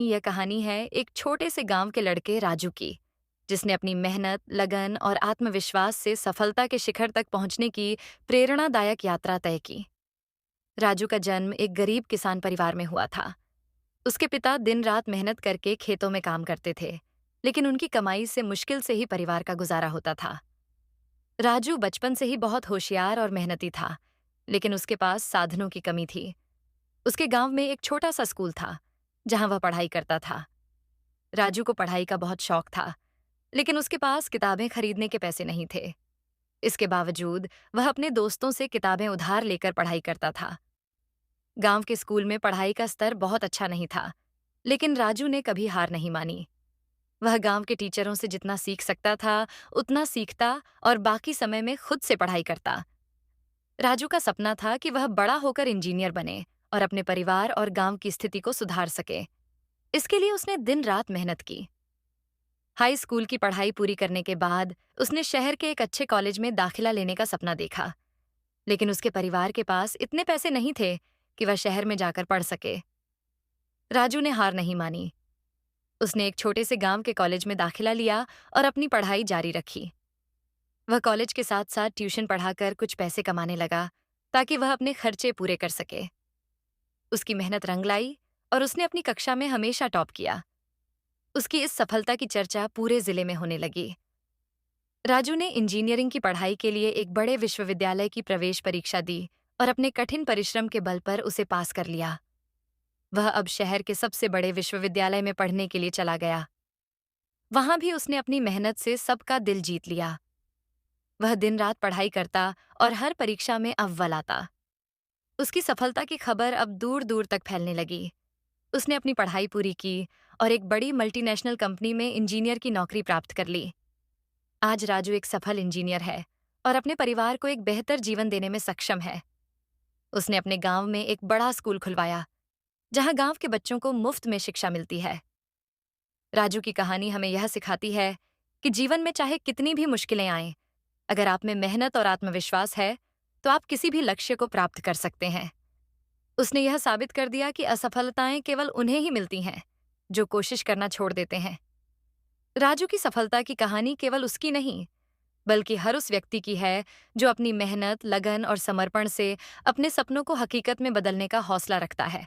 यह कहानी है एक छोटे से गांव के लड़के राजू की, जिसने अपनी मेहनत, लगन और आत्मविश्वास से सफलता के शिखर तक पहुंचने की प्रेरणादायक यात्रा तय की। राजू का जन्म एक गरीब किसान परिवार में हुआ था। उसके पिता दिन रात मेहनत करके खेतों में काम करते थे, लेकिन उनकी कमाई से मुश्किल से ही परिवार का गुजारा होता था। राजू बचपन से ही बहुत होशियार और मेहनती था, लेकिन उसके पास साधनों की कमी थी। उसके गांव में एक छोटा सा स्कूल था, जहां वह पढ़ाई करता था। राजू को पढ़ाई का बहुत शौक था, लेकिन उसके पास किताबें खरीदने के पैसे नहीं थे। इसके बावजूद वह अपने दोस्तों से किताबें उधार लेकर पढ़ाई करता था। गांव के स्कूल में पढ़ाई का स्तर बहुत अच्छा नहीं था, लेकिन राजू ने कभी हार नहीं मानी। वह गांव के टीचरों से जितना सीख सकता था, उतना सीखता और बाकी समय में खुद से पढ़ाई करता। राजू का सपना था कि वह बड़ा होकर इंजीनियर बने और अपने परिवार और गांव की स्थिति को सुधार सके। इसके लिए उसने दिन रात मेहनत की। हाई स्कूल की पढ़ाई पूरी करने के बाद उसने शहर के एक अच्छे कॉलेज में दाखिला लेने का सपना देखा, लेकिन उसके परिवार के पास इतने पैसे नहीं थे कि वह शहर में जाकर पढ़ सके। राजू ने हार नहीं मानी। उसने एक छोटे से गांव के कॉलेज में दाखिला लिया और अपनी पढ़ाई जारी रखी। वह कॉलेज के साथ साथ ट्यूशन पढ़ाकर कुछ पैसे कमाने लगा, ताकि वह अपने खर्चे पूरे कर सके। उसकी मेहनत रंग लाई और उसने अपनी कक्षा में हमेशा टॉप किया। उसकी इस सफलता की चर्चा पूरे जिले में होने लगी। राजू ने इंजीनियरिंग की पढ़ाई के लिए एक बड़े विश्वविद्यालय की प्रवेश परीक्षा दी और अपने कठिन परिश्रम के बल पर उसे पास कर लिया। वह अब शहर के सबसे बड़े विश्वविद्यालय में पढ़ने के लिए चला गया। वहां भी उसने अपनी मेहनत से सबका दिल जीत लिया। वह दिन रात पढ़ाई करता और हर परीक्षा में अव्वल आता। उसकी सफलता की खबर अब दूर दूर तक फैलने लगी। उसने अपनी पढ़ाई पूरी की और एक बड़ी मल्टीनेशनल कंपनी में इंजीनियर की नौकरी प्राप्त कर ली। आज राजू एक सफल इंजीनियर है और अपने परिवार को एक बेहतर जीवन देने में सक्षम है। उसने अपने गांव में एक बड़ा स्कूल खुलवाया, जहां गांव के बच्चों को मुफ्त में शिक्षा मिलती है। राजू की कहानी हमें यह सिखाती है कि जीवन में चाहे कितनी भी मुश्किलें आएं, अगर आप में मेहनत और आत्मविश्वास है, तो आप किसी भी लक्ष्य को प्राप्त कर सकते हैं। उसने यह साबित कर दिया कि असफलताएं केवल उन्हें ही मिलती हैं, जो कोशिश करना छोड़ देते हैं। राजू की सफलता की कहानी केवल उसकी नहीं, बल्कि हर उस व्यक्ति की है जो अपनी मेहनत, लगन और समर्पण से अपने सपनों को हकीकत में बदलने का हौसला रखता है।